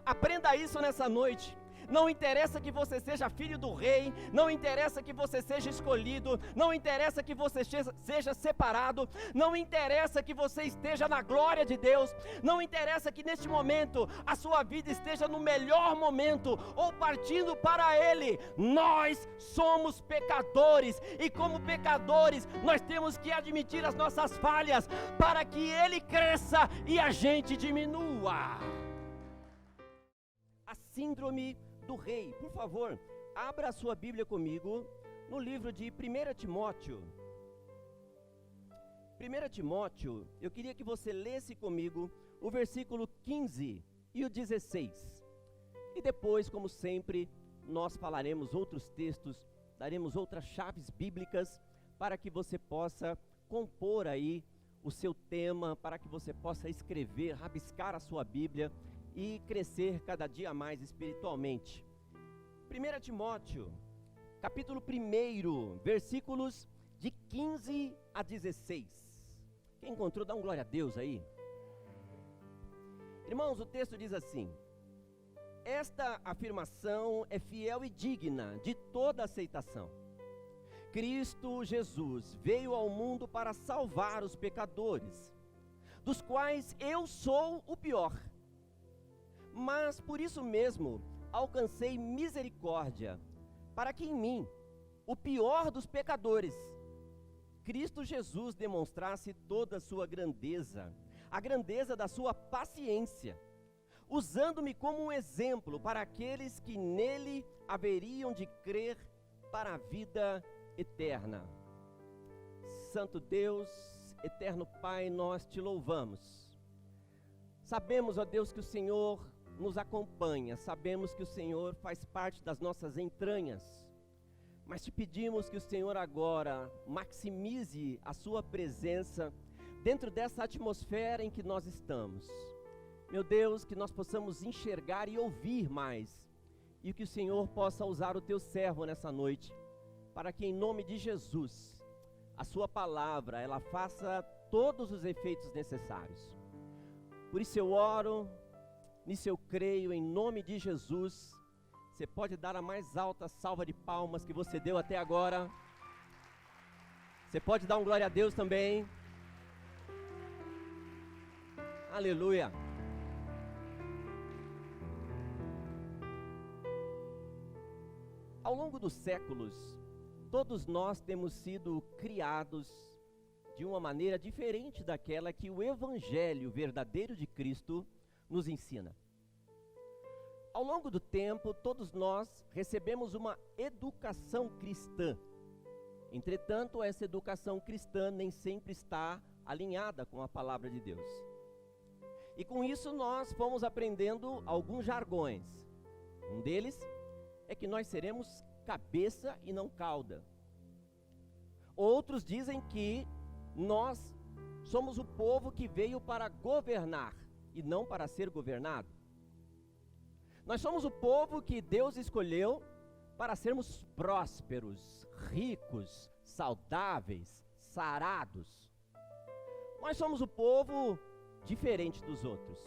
Aprenda isso nessa noite. Não interessa que você seja filho do rei, não interessa que você seja escolhido, não interessa que você seja separado, não interessa que você esteja na glória de Deus, não interessa que neste momento a sua vida esteja no melhor momento ou partindo para Ele. Nós somos pecadores e como pecadores nós temos que admitir as nossas falhas para que Ele cresça e a gente diminua. A síndrome do rei. Por favor, abra a sua Bíblia comigo no livro de 1 Timóteo. 1 Timóteo, eu queria que você lesse comigo o versículo 15 e o 16. E depois, como sempre, nós falaremos outros textos, daremos outras chaves bíblicas para que você possa compor aí o seu tema, para que você possa escrever, rabiscar a sua Bíblia e crescer cada dia mais espiritualmente. 1 Timóteo, capítulo 1, versículos de 15 a 16. Quem encontrou, dá um glória a Deus aí. Irmãos, o texto diz assim: esta afirmação é fiel e digna de toda aceitação. Cristo Jesus veio ao mundo para salvar os pecadores, dos quais eu sou o pior. Mas por isso mesmo alcancei misericórdia, para que em mim, o pior dos pecadores, Cristo Jesus demonstrasse toda a sua grandeza, a grandeza da sua paciência, usando-me como um exemplo para aqueles que nele haveriam de crer para a vida eterna. Santo Deus, eterno Pai, nós te louvamos. Sabemos, ó Deus, que o Senhor nos acompanha, sabemos que o Senhor faz parte das nossas entranhas, mas te pedimos que o Senhor agora maximize a sua presença dentro dessa atmosfera em que nós estamos. Meu Deus, que nós possamos enxergar e ouvir mais, e que o Senhor possa usar o teu servo nessa noite, para que em nome de Jesus, a sua palavra, ela faça todos os efeitos necessários. Por isso eu oro, nisso eu creio, em nome de Jesus. Você pode dar a mais alta salva de palmas que você deu até agora. Você pode dar um glória a Deus também. Aleluia. Ao longo dos séculos, todos nós temos sido criados de uma maneira diferente daquela que o Evangelho verdadeiro de Cristo nos ensina. Ao longo do tempo, todos nós recebemos uma educação cristã. Entretanto, essa educação cristã nem sempre está alinhada com a palavra de Deus. E com isso nós fomos aprendendo alguns jargões. Um deles é que nós seremos cabeça e não cauda. Outros dizem que nós somos o povo que veio para governar e não para ser governado. Nós somos o povo que Deus escolheu para sermos prósperos, ricos, saudáveis, sarados. Nós somos o povo diferente dos outros.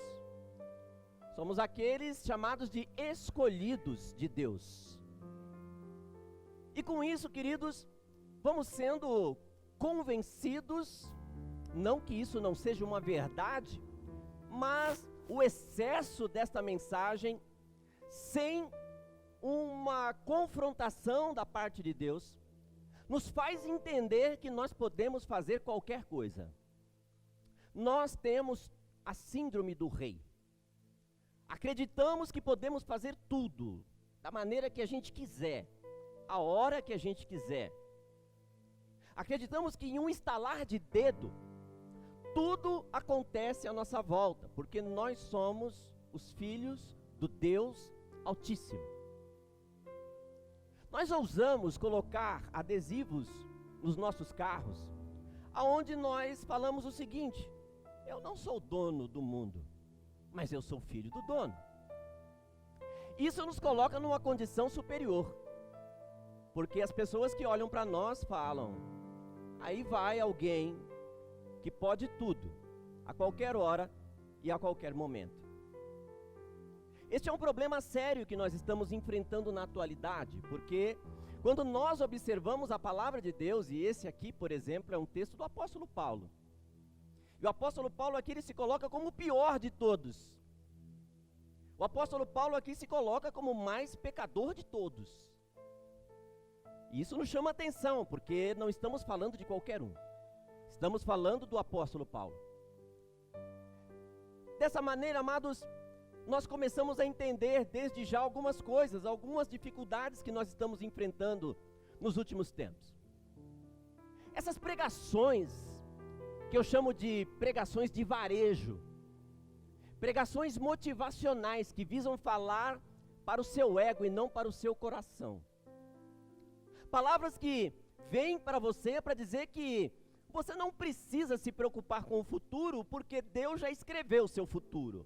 Somos aqueles chamados de escolhidos de Deus. E com isso, queridos, vamos sendo convencidos, não que isso não seja uma verdade, mas o excesso desta mensagem, sem uma confrontação da parte de Deus, nos faz entender que nós podemos fazer qualquer coisa. Nós temos a síndrome do rei. Acreditamos que podemos fazer tudo, da maneira que a gente quiser, a hora que a gente quiser. Acreditamos que em um estalar de dedo, tudo acontece à nossa volta, porque nós somos os filhos do Deus Altíssimo. Nós ousamos colocar adesivos nos nossos carros, aonde nós falamos o seguinte: eu não sou dono do mundo, mas eu sou filho do dono. Isso nos coloca numa condição superior, porque as pessoas que olham para nós falam: aí vai alguém que pode tudo, a qualquer hora e a qualquer momento. Este é um problema sério que nós estamos enfrentando na atualidade, porque quando nós observamos a palavra de Deus, e esse aqui, por exemplo, é um texto do apóstolo Paulo. E o apóstolo Paulo aqui ele se coloca como o pior de todos. O apóstolo Paulo aqui se coloca como o mais pecador de todos. E isso nos chama atenção, porque não estamos falando de qualquer um. Estamos falando do apóstolo Paulo. Dessa maneira, amados, nós começamos a entender desde já algumas coisas, algumas dificuldades que nós estamos enfrentando nos últimos tempos. Essas pregações, que eu chamo de pregações de varejo, pregações motivacionais que visam falar para o seu ego e não para o seu coração. Palavras que vêm para você para dizer que você não precisa se preocupar com o futuro, porque Deus já escreveu o seu futuro.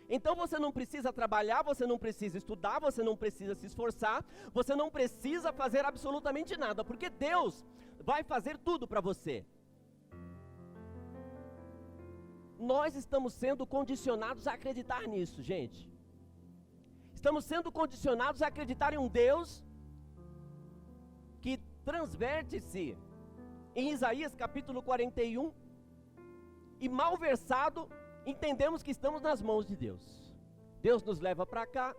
Então você não precisa trabalhar, você não precisa estudar, você não precisa se esforçar, você não precisa fazer absolutamente nada, porque Deus vai fazer tudo para você. Nós estamos sendo condicionados a acreditar nisso, gente. Estamos sendo condicionados a acreditar em um Deus que transverte-se em Isaías capítulo 41, e mal versado, entendemos que estamos nas mãos de Deus. Deus nos leva para cá,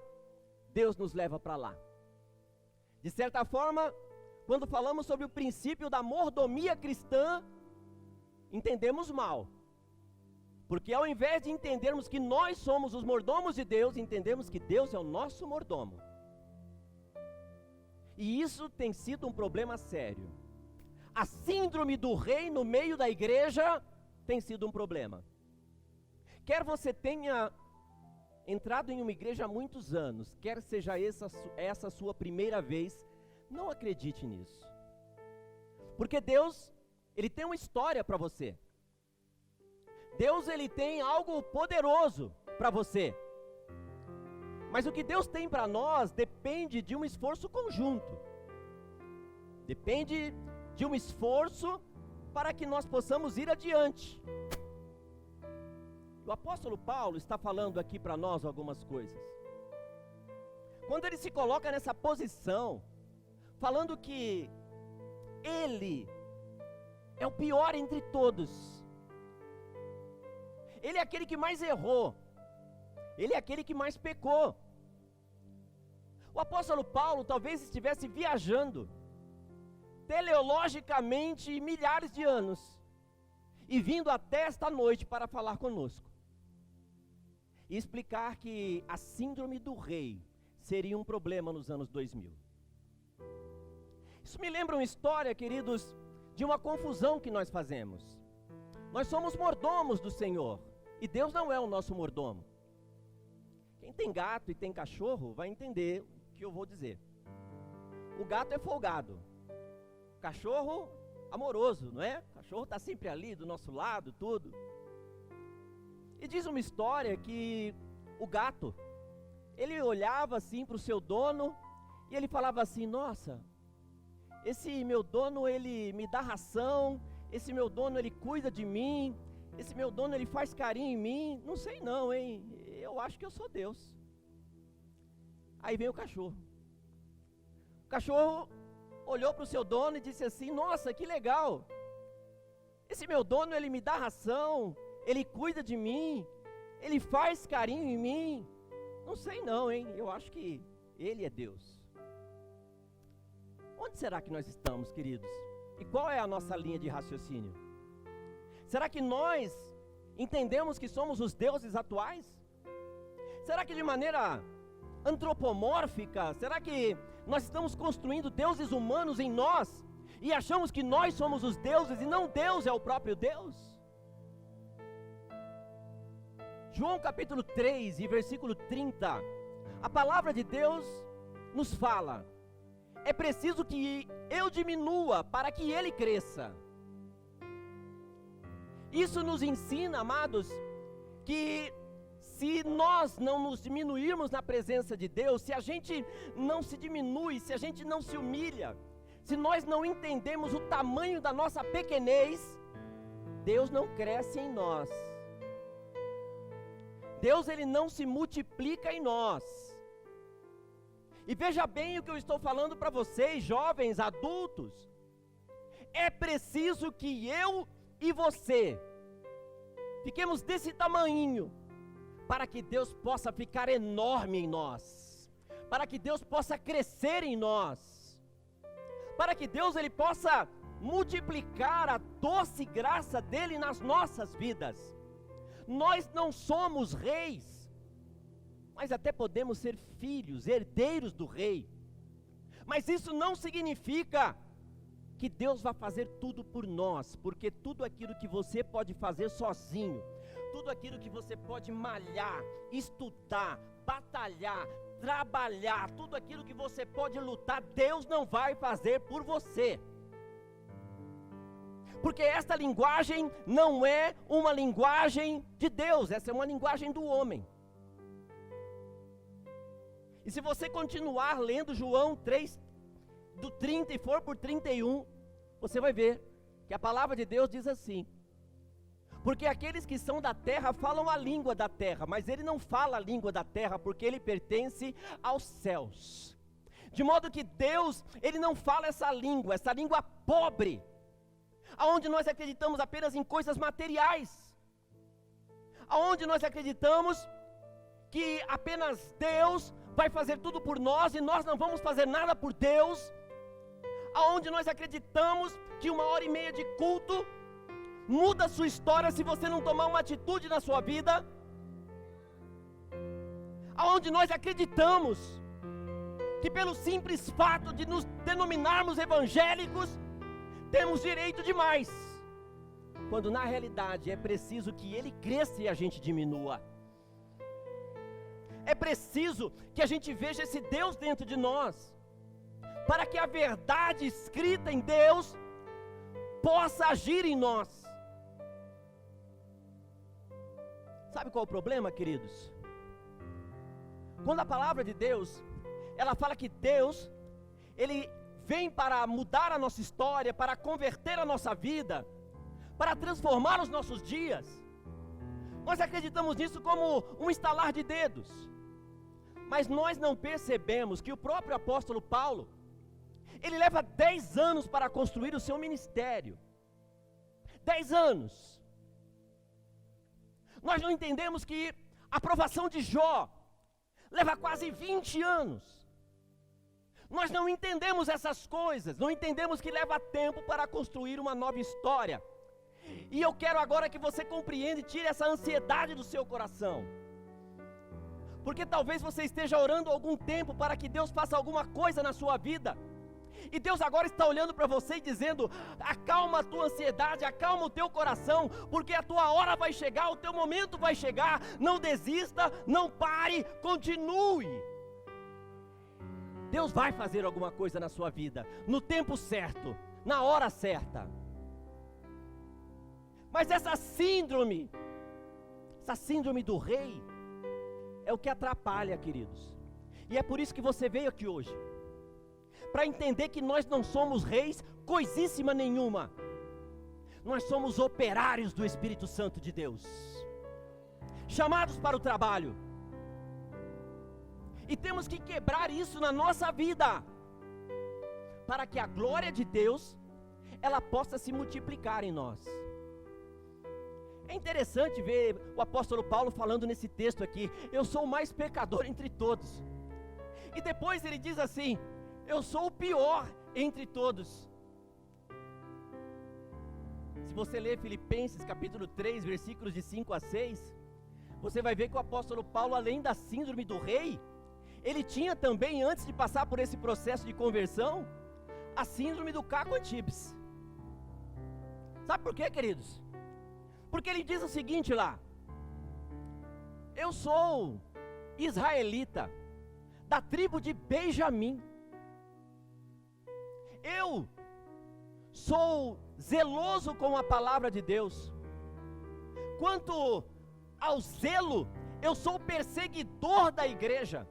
Deus nos leva para lá. De certa forma, quando falamos sobre o princípio da mordomia cristã, entendemos mal. Porque ao invés de entendermos que nós somos os mordomos de Deus, entendemos que Deus é o nosso mordomo. E isso tem sido um problema sério. A síndrome do rei no meio da igreja tem sido um problema. Quer você tenha entrado em uma igreja há muitos anos, quer seja essa a sua primeira vez, não acredite nisso. Porque Deus, Ele tem uma história para você. Deus, Ele tem algo poderoso para você. Mas o que Deus tem para nós depende de um esforço conjunto. Depende de um esforço para que nós possamos ir adiante. O apóstolo Paulo está falando aqui para nós algumas coisas. Quando ele se coloca nessa posição, falando que ele é o pior entre todos. Ele é aquele que mais errou. Ele é aquele que mais pecou. O apóstolo Paulo talvez estivesse viajando teleologicamente milhares de anos e vindo até esta noite para falar conosco e explicar que a síndrome do rei seria um problema nos anos 2000. Isso me lembra uma história, queridos, de uma confusão que nós fazemos. Nós somos mordomos do Senhor e Deus não é o nosso mordomo. Quem tem gato e tem cachorro vai entender o que eu vou dizer. O gato é folgado, o cachorro amoroso, não é? O cachorro está sempre ali do nosso lado, tudo. E diz uma história que o gato, ele olhava assim para o seu dono e ele falava assim: nossa, esse meu dono ele me dá ração, esse meu dono ele cuida de mim, esse meu dono ele faz carinho em mim, não sei não, hein, eu acho que eu sou Deus. Aí vem o cachorro. O cachorro olhou para o seu dono e disse assim: nossa, que legal, esse meu dono ele me dá ração, ele cuida de mim, ele faz carinho em mim, não sei não, hein, eu acho que ele é Deus. Onde será que nós estamos, queridos? E qual é a nossa linha de raciocínio? Será que nós entendemos que somos os deuses atuais? Será que de maneira antropomórfica, será que nós estamos construindo deuses humanos em nós e achamos que nós somos os deuses e não Deus é o próprio Deus? João capítulo 3 e versículo 30, a palavra de Deus nos fala: é preciso que eu diminua para que ele cresça. Isso nos ensina, amados, que se nós não nos diminuirmos na presença de Deus, se a gente não se diminui, se a gente não se humilha, se nós não entendemos o tamanho da nossa pequenez, Deus não cresce em nós. Deus, ele não se multiplica em nós. E veja bem o que eu estou falando para vocês, jovens, adultos. É preciso que eu e você fiquemos desse tamanhinho, para que Deus possa ficar enorme em nós, para que Deus possa crescer em nós, para que Deus ele possa multiplicar a doce graça dele nas nossas vidas. Nós não somos reis, mas até podemos ser filhos, herdeiros do rei. Mas isso não significa que Deus vai fazer tudo por nós, porque tudo aquilo que você pode fazer sozinho, tudo aquilo que você pode malhar, estudar, batalhar, trabalhar, tudo aquilo que você pode lutar, Deus não vai fazer por você. Porque esta linguagem não é uma linguagem de Deus, essa é uma linguagem do homem. E se você continuar lendo João 3, do 30 e for por 31, você vai ver que a palavra de Deus diz assim: porque aqueles que são da terra falam a língua da terra, mas ele não fala a língua da terra, porque ele pertence aos céus. De modo que Deus, ele não fala essa língua pobre, aonde nós acreditamos apenas em coisas materiais, aonde nós acreditamos que apenas Deus vai fazer tudo por nós e nós não vamos fazer nada por Deus, aonde nós acreditamos que 1h30 de culto muda a sua história se você não tomar uma atitude na sua vida, aonde nós acreditamos que pelo simples fato de nos denominarmos evangélicos, temos direito demais, quando na realidade é preciso que ele cresça e a gente diminua. É preciso que a gente veja esse Deus dentro de nós, para que a verdade escrita em Deus possa agir em nós. Sabe qual é o problema, queridos? Quando a palavra de Deus, ela fala que Deus, ele vem para mudar a nossa história, para converter a nossa vida, para transformar os nossos dias, nós acreditamos nisso como um estalar de dedos. Mas nós não percebemos que o próprio apóstolo Paulo, ele leva 10 anos para construir o seu ministério. 10 anos. Nós não entendemos que a aprovação de Jó leva quase 20 anos. Nós não entendemos essas coisas, não entendemos que leva tempo para construir uma nova história. E eu quero agora que você compreenda e tire essa ansiedade do seu coração. Porque talvez você esteja orando há algum tempo para que Deus faça alguma coisa na sua vida. E Deus agora está olhando para você e dizendo: acalma a tua ansiedade, acalma o teu coração, porque a tua hora vai chegar, o teu momento vai chegar. Não desista, não pare, continue. Deus vai fazer alguma coisa na sua vida, no tempo certo, na hora certa. Mas essa síndrome do rei, é o que atrapalha, queridos. E é por isso que você veio aqui hoje, para entender que nós não somos reis coisíssima nenhuma. Nós somos operários do Espírito Santo de Deus, chamados para o trabalho. E temos que quebrar isso na nossa vida, para que a glória de Deus, ela possa se multiplicar em nós. É interessante ver o apóstolo Paulo falando nesse texto aqui: eu sou o mais pecador entre todos. E depois ele diz assim: eu sou o pior entre todos. Se você ler Filipenses capítulo 3, versículos de 5 a 6, você vai ver que o apóstolo Paulo, além da síndrome do rei, ele tinha também, antes de passar por esse processo de conversão, a síndrome do Caco Antibes. Sabe por quê, queridos? Porque ele diz o seguinte lá: eu sou israelita, da tribo de Benjamim. Eu sou zeloso com a palavra de Deus. Quanto ao zelo, eu sou perseguidor da igreja.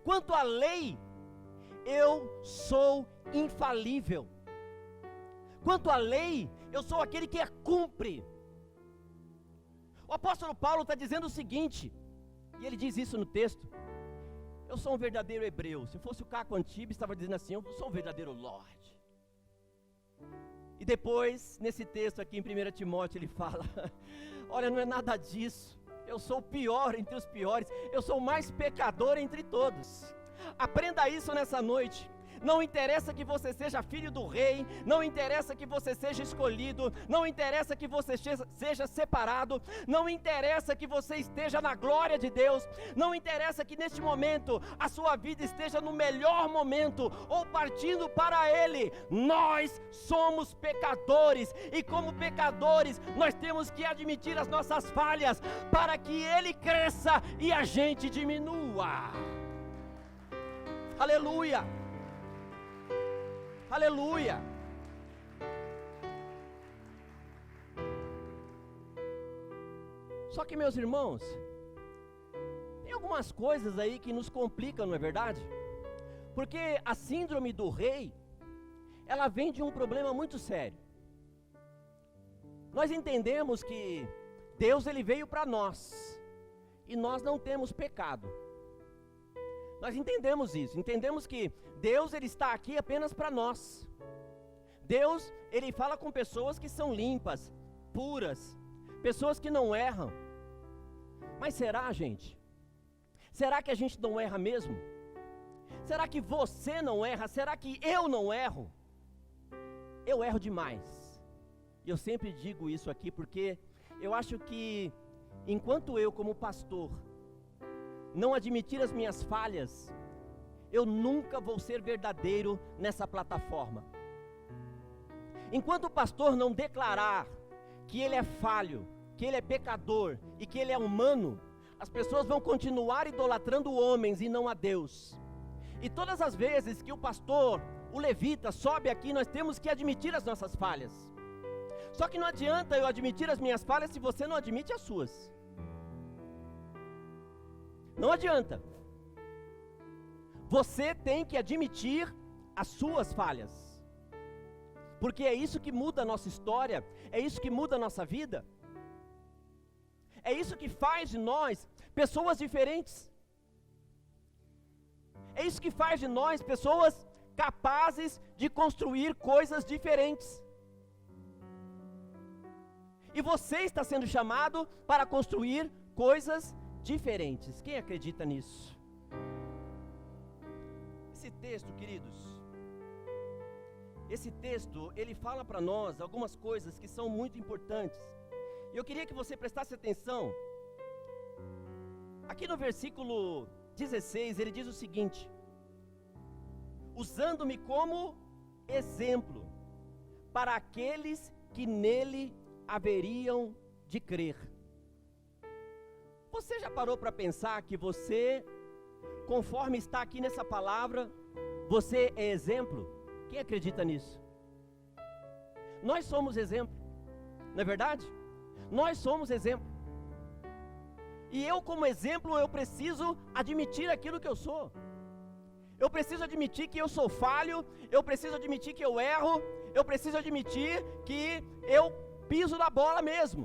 Quanto à lei, eu sou infalível. Quanto à lei, eu sou aquele que a cumpre. O apóstolo Paulo está dizendo o seguinte, e ele diz isso no texto: eu sou um verdadeiro hebreu. Se fosse o Caco Antibes, estava dizendo assim: eu sou um verdadeiro Lorde. E depois, nesse texto aqui em 1 Timóteo, ele fala: olha, não é nada disso, eu sou o pior entre os piores, eu sou o mais pecador entre todos. Aprenda isso nessa noite. Não interessa que você seja filho do rei, não interessa que você seja escolhido, não interessa que você seja separado, não interessa que você esteja na glória de Deus, não interessa que neste momento a sua vida esteja no melhor momento ou partindo para Ele. Nós somos pecadores e como pecadores nós temos que admitir as nossas falhas para que Ele cresça e a gente diminua. Aleluia! Aleluia! Só que, meus irmãos, tem algumas coisas aí que nos complicam, não é verdade? Porque a síndrome do rei, ela vem de um problema muito sério. Nós entendemos que Deus, ele veio para nós, e nós não temos pecado. Nós entendemos isso, entendemos que Deus, ele está aqui apenas para nós. Deus, ele fala com pessoas que são limpas, puras, pessoas que não erram. Mas será, gente? Será que a gente não erra mesmo? Será que você não erra? Será que eu não erro? Eu erro demais. E eu sempre digo isso aqui porque eu acho que enquanto eu, como pastor, não admitir as minhas falhas, eu nunca vou ser verdadeiro nessa plataforma. Enquanto o pastor não declarar que ele é falho, que ele é pecador e que ele é humano, as pessoas vão continuar idolatrando homens e não a Deus. E todas as vezes que o pastor, o levita, sobe aqui, nós temos que admitir as nossas falhas. Só que não adianta eu admitir as minhas falhas se você não admite as suas. Não adianta. Você tem que admitir as suas falhas. Porque é isso que muda a nossa história, é isso que muda a nossa vida. É isso que faz de nós pessoas diferentes. É isso que faz de nós pessoas capazes de construir coisas diferentes. E você está sendo chamado para construir coisas diferentes. Quem acredita nisso? Esse texto, queridos, esse texto, ele fala para nós algumas coisas que são muito importantes. E eu queria que você prestasse atenção. Aqui no versículo 16, ele diz o seguinte: usando-me como exemplo para aqueles que nele haveriam de crer. Você já parou para pensar que você, conforme está aqui nessa palavra, você é exemplo? Quem acredita nisso? Nós somos exemplo, não é verdade? Nós somos exemplo. E eu, como exemplo, eu preciso admitir aquilo que eu sou. Eu preciso admitir que eu sou falho, eu preciso admitir que eu erro, eu preciso admitir que eu piso na bola mesmo.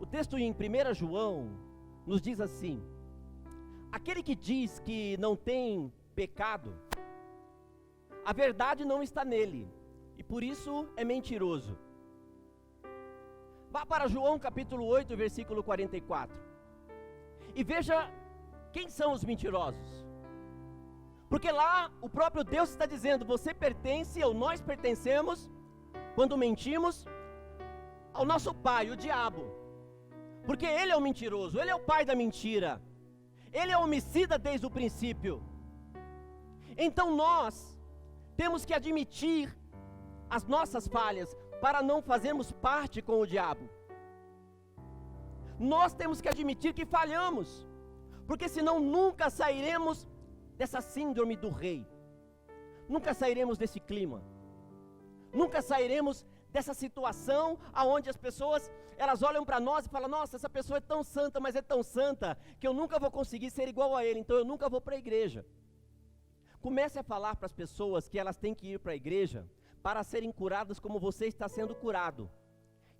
O texto em 1 João nos diz assim: aquele que diz que não tem pecado, a verdade não está nele, e por isso é mentiroso. Vá para João capítulo 8, versículo 44, e veja quem são os mentirosos. Porque lá o próprio Deus está dizendo: você pertence, ou nós pertencemos, quando mentimos, ao nosso pai, o diabo. Porque ele é o mentiroso, ele é o pai da mentira, ele é homicida desde o princípio. Então nós temos que admitir as nossas falhas para não fazermos parte com o diabo. Nós temos que admitir que falhamos, porque senão nunca sairemos dessa síndrome do rei, nunca sairemos desse clima, nunca sairemos dessa situação aonde as pessoas, elas olham para nós e falam: nossa, essa pessoa é tão santa, mas é tão santa que eu nunca vou conseguir ser igual a ele, então eu nunca vou para a igreja. Comece a falar para as pessoas que elas têm que ir para a igreja para serem curadas como você está sendo curado.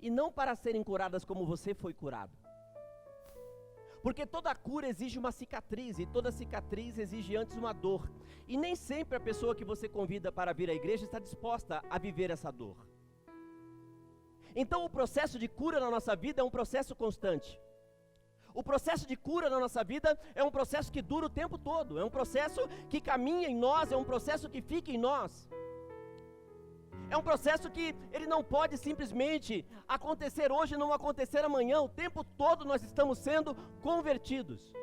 e não para serem curadas como você foi curado. Porque toda cura exige uma cicatriz, e toda cicatriz exige antes uma dor. E nem sempre a pessoa que você convida para vir à igreja está disposta a viver essa dor. Então o processo de cura na nossa vida é um processo constante. O processo de cura na nossa vida é um processo que dura o tempo todo, é um processo que caminha em nós, é um processo que fica em nós. É um processo que ele não pode simplesmente acontecer hoje e não acontecer amanhã. O tempo todo nós estamos sendo convertidos.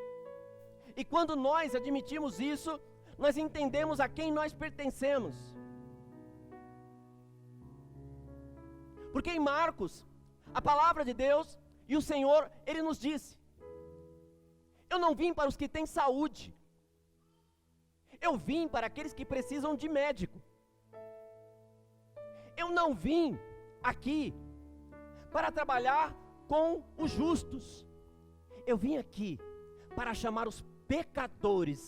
E quando nós admitimos isso, nós entendemos a quem nós pertencemos. Porque em Marcos, a palavra de Deus e o Senhor, Ele nos disse: eu não vim para os que têm saúde, eu vim para aqueles que precisam de médico. Eu não vim aqui para trabalhar com os justos. Eu vim aqui para chamar os pecadores,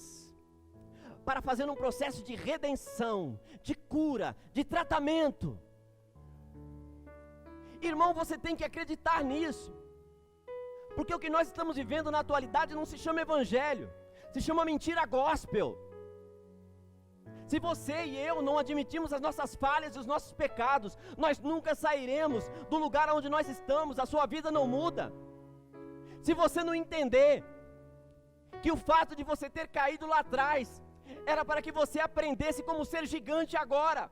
para fazer um processo de redenção, de cura, de tratamento. Irmão, você tem que acreditar nisso. Porque o que nós estamos vivendo na atualidade não se chama evangelho, se chama mentira gospel. Se você e eu não admitirmos as nossas falhas e os nossos pecados, nós nunca sairemos do lugar onde nós estamos, a sua vida não muda. Se você não entender que o fato de você ter caído lá atrás, era para que você aprendesse como ser gigante agora.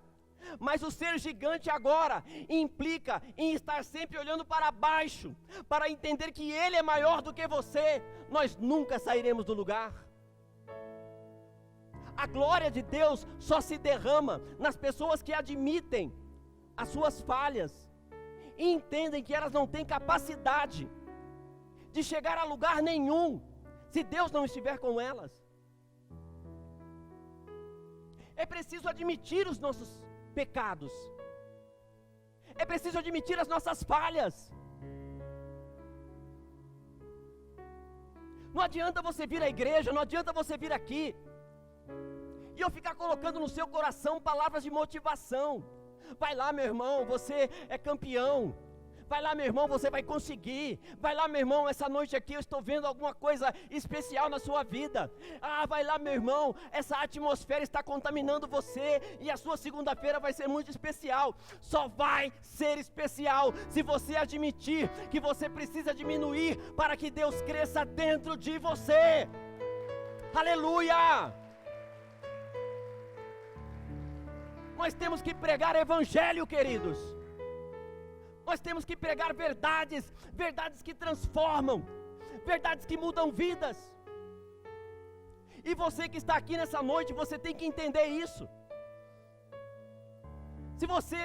Mas o ser gigante agora implica em estar sempre olhando para baixo, para entender que Ele é maior do que você. Nós nunca sairemos do lugar. A glória de Deus só se derrama nas pessoas que admitem as suas falhas e entendem que elas não têm capacidade de chegar a lugar nenhum se Deus não estiver com elas. É preciso admitir os nossos pecados. É preciso admitir as nossas falhas. Não adianta você vir à igreja, não adianta você vir aqui e eu ficar colocando no seu coração palavras de motivação. Vai lá, meu irmão, você é campeão. Vai lá, meu irmão, você vai conseguir. Vai lá, meu irmão, essa noite aqui eu estou vendo alguma coisa especial na sua vida. Ah, vai lá, meu irmão, essa atmosfera está contaminando você e a sua segunda-feira vai ser muito especial. Só vai ser especial se você admitir que você precisa diminuir para que Deus cresça dentro de você. Aleluia! Nós temos que pregar evangelho, queridos. Nós temos que pregar verdades, verdades que transformam, verdades que mudam vidas. E você que está aqui nessa noite, você tem que entender isso. Se você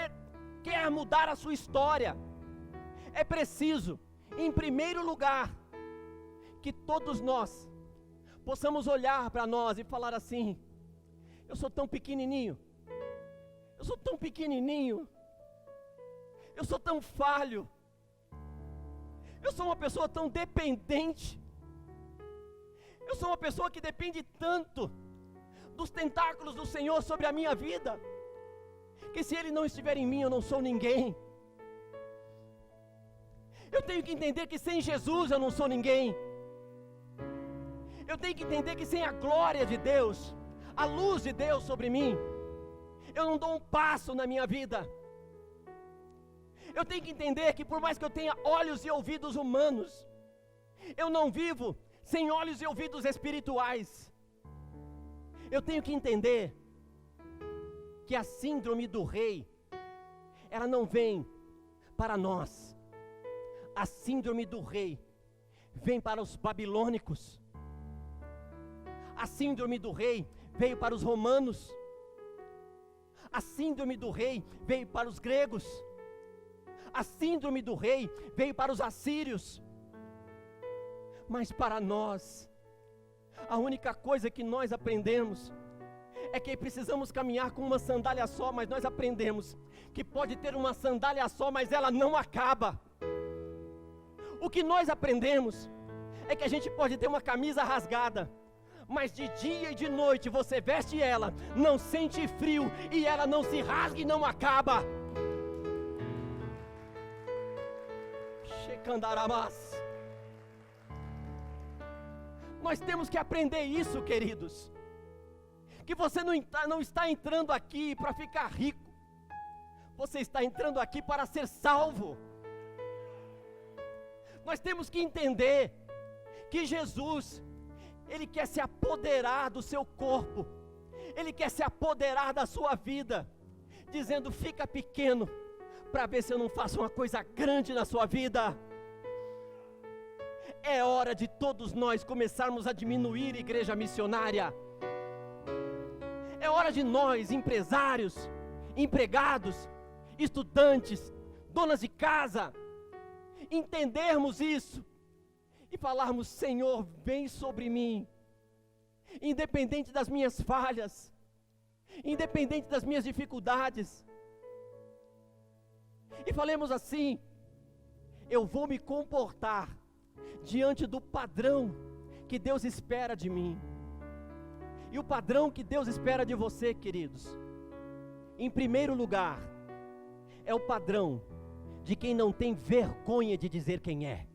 quer mudar a sua história, é preciso, em primeiro lugar, que todos nós possamos olhar para nós e falar assim: eu sou tão pequenininho, eu sou tão pequenininho, eu sou tão falho, eu sou uma pessoa tão dependente, eu sou uma pessoa que depende tanto dos tentáculos do Senhor sobre a minha vida, que se Ele não estiver em mim, eu não sou ninguém. Eu tenho que entender que sem Jesus eu não sou ninguém. Eu tenho que entender que sem a glória de Deus, a luz de Deus sobre mim, eu não dou um passo na minha vida. Eu tenho que entender que por mais que eu tenha olhos e ouvidos humanos, eu não vivo sem olhos e ouvidos espirituais. Eu tenho que entender que a síndrome do rei, ela não vem para nós. A síndrome do rei vem para os babilônicos. A síndrome do rei veio para os romanos. A síndrome do rei veio para os gregos. A síndrome do rei veio para os assírios. Mas para nós, a única coisa que nós aprendemos é que precisamos caminhar com uma sandália só, mas nós aprendemos que pode ter uma sandália só, mas ela não acaba. O que nós aprendemos é que a gente pode ter uma camisa rasgada, mas de dia e de noite você veste ela, não sente frio e ela não se rasga e não acaba. candaramás. Nós temos que aprender isso, queridos. Que você não está entrando aqui para ficar rico. Você está entrando aqui para ser salvo. Nós temos que entender que Jesus, Ele quer se apoderar do seu corpo. Ele quer se apoderar da sua vida, dizendo: fica pequeno, para ver se eu não faço uma coisa grande na sua vida. É hora de todos nós começarmos a diminuir igreja missionária. É hora de nós, empresários, empregados, estudantes, donas de casa, entendermos isso e falarmos: Senhor, vem sobre mim, independente das minhas falhas, independente das minhas dificuldades, e falemos assim: eu vou me comportar diante do padrão que Deus espera de mim. E o padrão que Deus espera de você, queridos, em primeiro lugar, é o padrão de quem não tem vergonha de dizer quem é.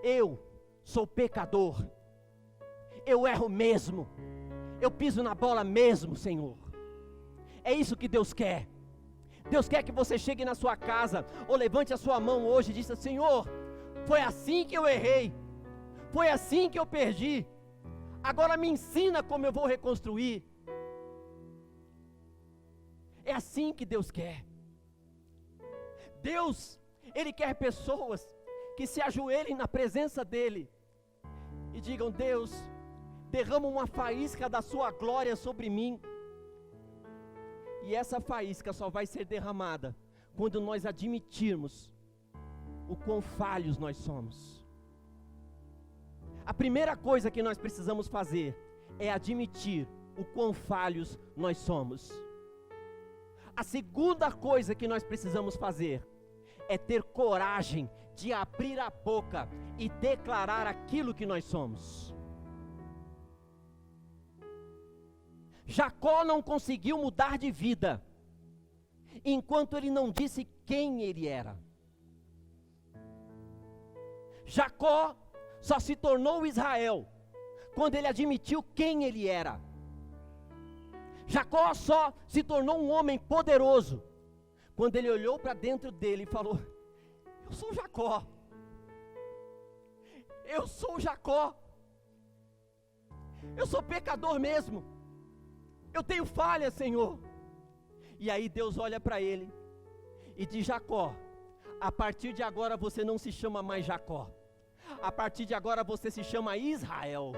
Eu sou pecador, eu erro mesmo, eu piso na bola mesmo, Senhor. É isso que Deus quer. Deus quer que você chegue na sua casa, ou levante a sua mão hoje e diga: Senhor, foi assim que eu errei, foi assim que eu perdi, agora me ensina como eu vou reconstruir. É assim que Deus quer. Deus, Ele quer pessoas que se ajoelhem na presença dEle e digam: Deus, derrama uma faísca da sua glória sobre mim. E essa faísca só vai ser derramada quando nós admitirmos o quão falhos nós somos. A primeira coisa que nós precisamos fazer é admitir o quão falhos nós somos. A segunda coisa que nós precisamos fazer é ter coragem de abrir a boca e declarar aquilo que nós somos. Jacó não conseguiu mudar de vida enquanto ele não disse quem ele era. Jacó só se tornou Israel quando ele admitiu quem ele era. Jacó só se tornou um homem poderoso quando ele olhou para dentro dele e falou: eu sou Jacó, eu sou Jacó, eu sou pecador mesmo, eu tenho falha, Senhor. E aí Deus olha para ele e diz: Jacó, a partir de agora você não se chama mais Jacó, a partir de agora você se chama Israel,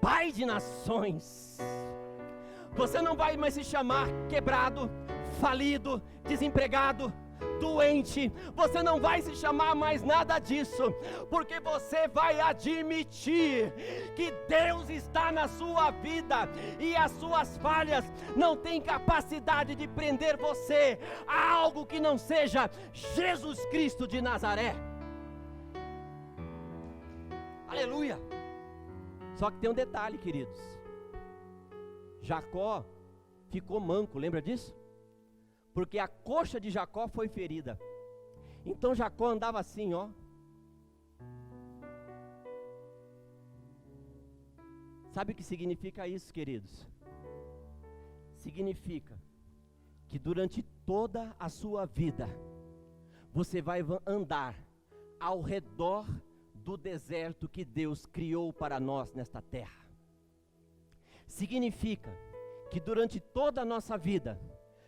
pai de nações. Você não vai mais se chamar quebrado, falido, desempregado, doente. Você não vai se chamar mais nada disso, porque você vai admitir que Deus está na sua vida e as suas falhas não têm capacidade de prender você a algo que não seja Jesus Cristo de Nazaré. Aleluia! Só que tem um detalhe, queridos. Jacó ficou manco, lembra disso? Porque a coxa de Jacó foi ferida. Então Jacó andava assim, ó. Sabe o que significa isso, queridos? Significa que durante toda a sua vida você vai andar ao redor do deserto que Deus criou para nós nesta terra. Significa que durante toda a nossa vida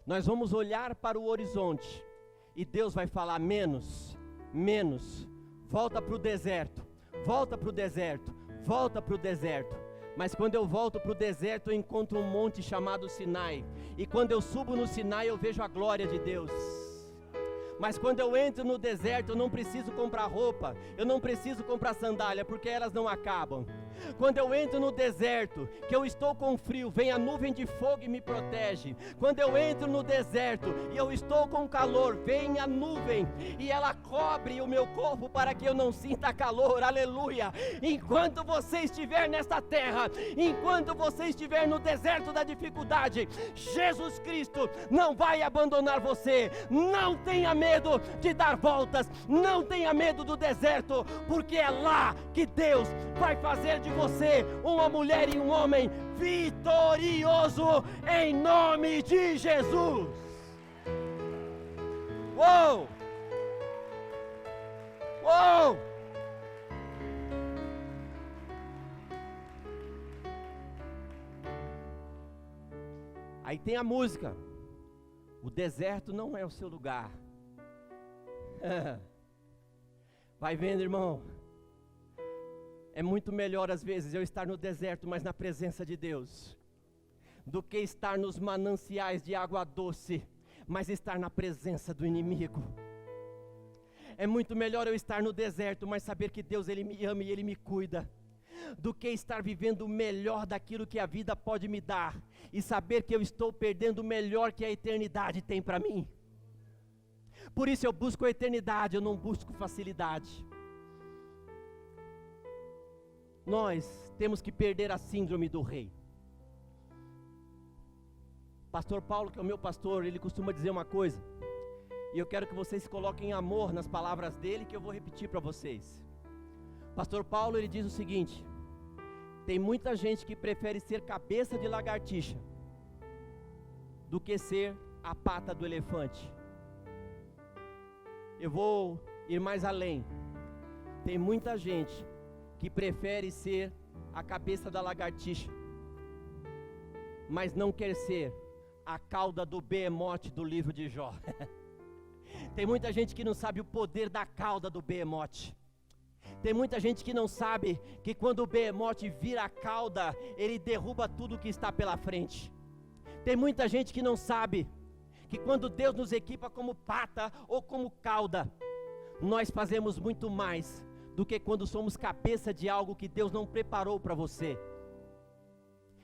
nós vamos olhar para o horizonte e Deus vai falar: menos, menos, volta para o deserto, volta para o deserto, volta para o deserto. Mas quando eu volto para o deserto, eu encontro um monte chamado Sinai, e quando eu subo no Sinai eu vejo a glória de Deus. Mas quando eu entro no deserto, eu não preciso comprar roupa, eu não preciso comprar sandália, porque elas não acabam. Quando eu entro no deserto, que eu estou com frio, vem a nuvem de fogo e me protege. Quando eu entro no deserto e eu estou com calor, vem a nuvem e ela cobre o meu corpo para que eu não sinta calor. Aleluia! Enquanto você estiver nesta terra, enquanto você estiver no deserto da dificuldade, Jesus Cristo não vai abandonar você. Não tenha medo. medo de dar voltas, não tenha medo do deserto, porque é lá que Deus vai fazer de você uma mulher e um homem vitorioso, em nome de Jesus. Uou! Uou! Aí tem a música. O deserto não é o seu lugar. Vai vendo, irmão. É muito melhor às vezes eu estar no deserto, mas na presença de Deus, do que estar nos mananciais de água doce, mas estar na presença do inimigo. É muito melhor eu estar no deserto, mas saber que Deus, Ele me ama e Ele me cuida, do que estar vivendo o melhor daquilo que a vida pode me dar, e saber que eu estou perdendo o melhor que a eternidade tem para mim. Por isso eu busco a eternidade, eu não busco facilidade. Nós temos que perder a síndrome do rei. Pastor Paulo, que é o meu pastor, ele costuma dizer uma coisa, e eu quero que vocês coloquem amor nas palavras dele, que eu vou repetir para vocês. Pastor Paulo, ele diz o seguinte: tem muita gente que prefere ser cabeça de lagartixa do que ser a pata do elefante. Eu vou ir mais além. Tem muita gente que prefere ser a cabeça da lagartixa, mas não quer ser a cauda do behemote do livro de Jó. Tem muita gente que não sabe o poder da cauda do behemote. Tem muita gente que não sabe que quando o behemote vira a cauda, ele derruba tudo que está pela frente. Tem muita gente que não sabe que quando Deus nos equipa como pata ou como cauda, nós fazemos muito mais do que quando somos cabeça de algo que Deus não preparou para você.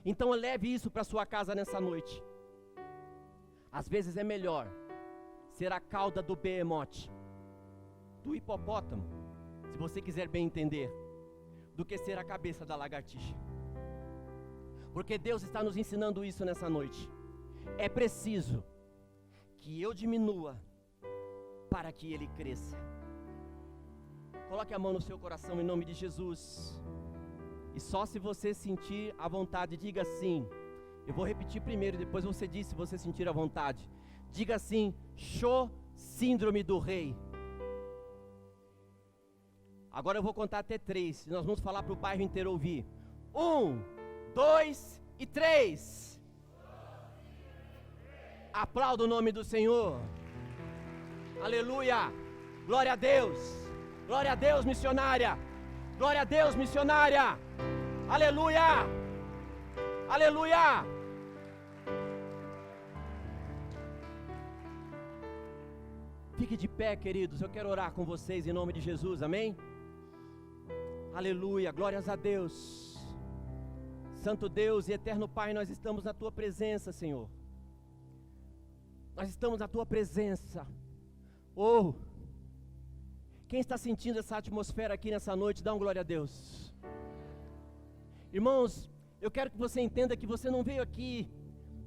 Então leve isso para sua casa nessa noite. Às vezes é melhor ser a cauda do behemote, do hipopótamo, se você quiser bem entender, do que ser a cabeça da lagartixa. Porque Deus está nos ensinando isso nessa noite. É preciso que eu diminua para que Ele cresça. Coloque a mão no seu coração em nome de Jesus. E só se você sentir a vontade, diga assim. Eu vou repetir primeiro, depois você diz se você sentir a vontade. Diga assim: Xô, síndrome do rei. Agora eu vou contar até 3. Nós vamos falar para o bairro inteiro ouvir. 1, 2 e 3. Aplauda o nome do Senhor. Aleluia. Glória a Deus. Glória a Deus, missionária. Glória a Deus, missionária. Aleluia. Aleluia. Fique de pé, queridos. Eu quero orar com vocês em nome de Jesus. Amém? Aleluia. Glórias a Deus. Santo Deus e eterno Pai, nós estamos na Tua presença, Senhor. Nós estamos na Tua presença. Oh, quem está sentindo essa atmosfera aqui nessa noite, dá um glória a Deus. Irmãos, eu quero que você entenda que você não veio aqui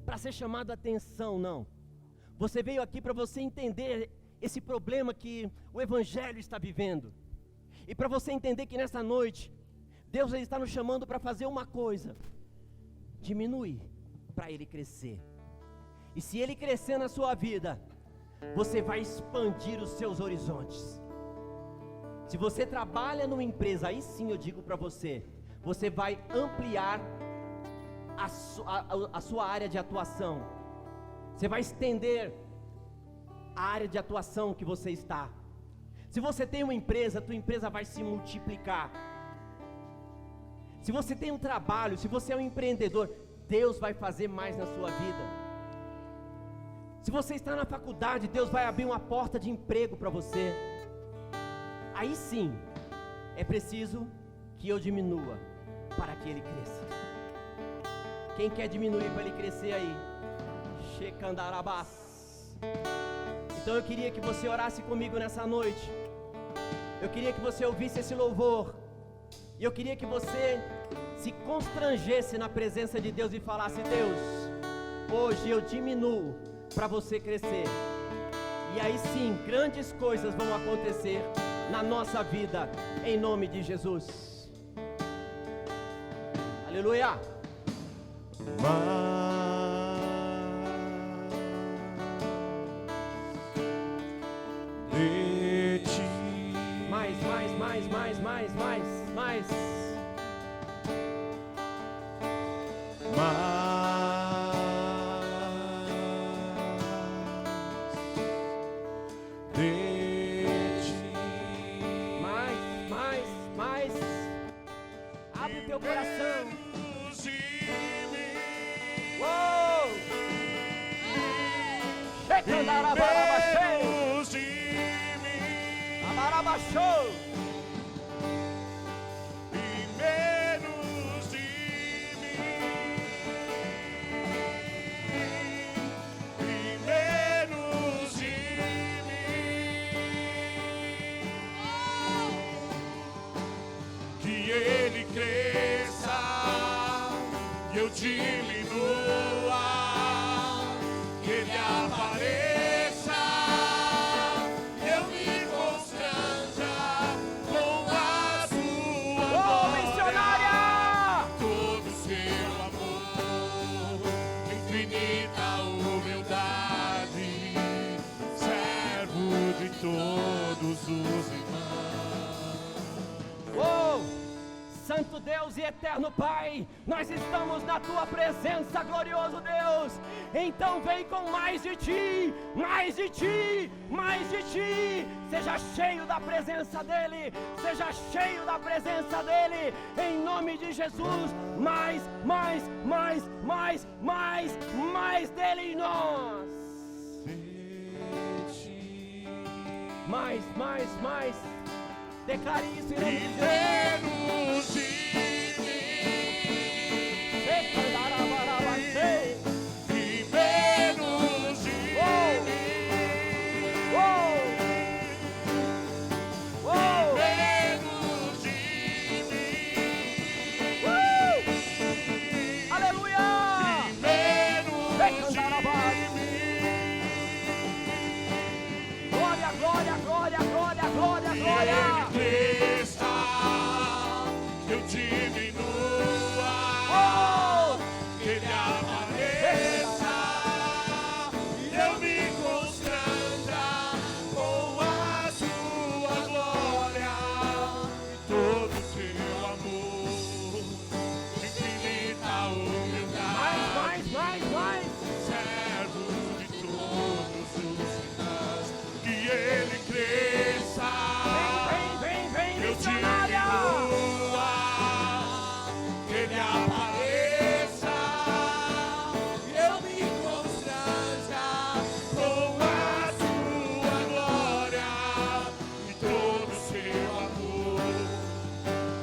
para ser chamado a atenção, não. Você veio aqui para você entender esse problema que o Evangelho está vivendo. E para você entender que nessa noite, Deus ele está nos chamando para fazer uma coisa: diminuir para Ele crescer. E se Ele crescer na sua vida, você vai expandir os seus horizontes. Se você trabalha numa empresa, aí sim eu digo para você, você vai ampliar a sua área de atuação. Você vai estender a área de atuação que você está. Se você tem uma empresa, a tua empresa vai se multiplicar. Se você tem um trabalho, se você é um empreendedor, Deus vai fazer mais na sua vida. Se você está na faculdade, Deus vai abrir uma porta de emprego para você. Aí sim, é preciso que eu diminua para que Ele cresça. Quem quer diminuir para Ele crescer aí? Shekandarabás. Então eu queria que você orasse comigo nessa noite. Eu queria que você ouvisse esse louvor. E eu queria que você se constrangesse na presença de Deus e falasse: Deus, hoje eu diminuo para você crescer. E aí sim, grandes coisas vão acontecer na nossa vida, em nome de Jesus. Aleluia. Mais. Abre o teu coração. Uou! Abarabaxou! Eu diminua, que ele apareça, eu me constranja com a sua glória. Missionária! Todo seu amor, infinita humildade, servo de todos os irmãos. Uou! Santo Deus e eterno Pai, nós estamos na Tua presença, glorioso Deus. Então vem com mais de Ti, mais de Ti, mais de Ti. Seja cheio da presença dEle, seja cheio da presença dEle, em nome de Jesus. Mais dEle em nós. Mais. Declare isso em nome de Jesus. Glória! Eu diminua, que ele apareça, eu me constranja com a sua glória e todo o seu amor, infinita humildade. Mais. Servo de todos os sinais, que ele cresça. Vem, Eu missionária! diminua, que ele apareça, eu me constranja com a sua glória e todo o seu amor,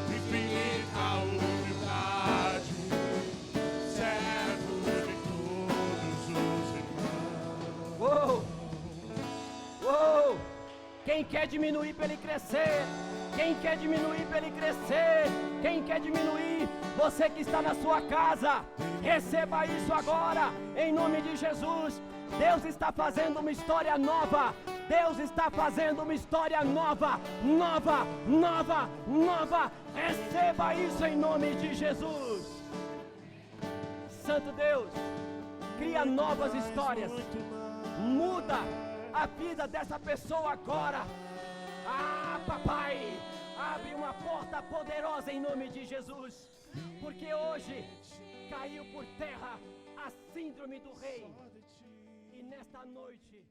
infinita humildade, servo de todos os irmãos. Uou! Quem quer diminuir para ele crescer? Quem quer diminuir para ele crescer? Quem quer diminuir? Você que está na sua casa, receba isso agora, em nome de Jesus. Deus está fazendo uma história nova. Deus está fazendo uma história nova. Receba isso em nome de Jesus. Santo Deus, cria novas histórias. Muda a vida dessa pessoa agora. Papai, abre uma porta poderosa em nome de Jesus, porque hoje caiu por terra a síndrome do rei, e nesta noite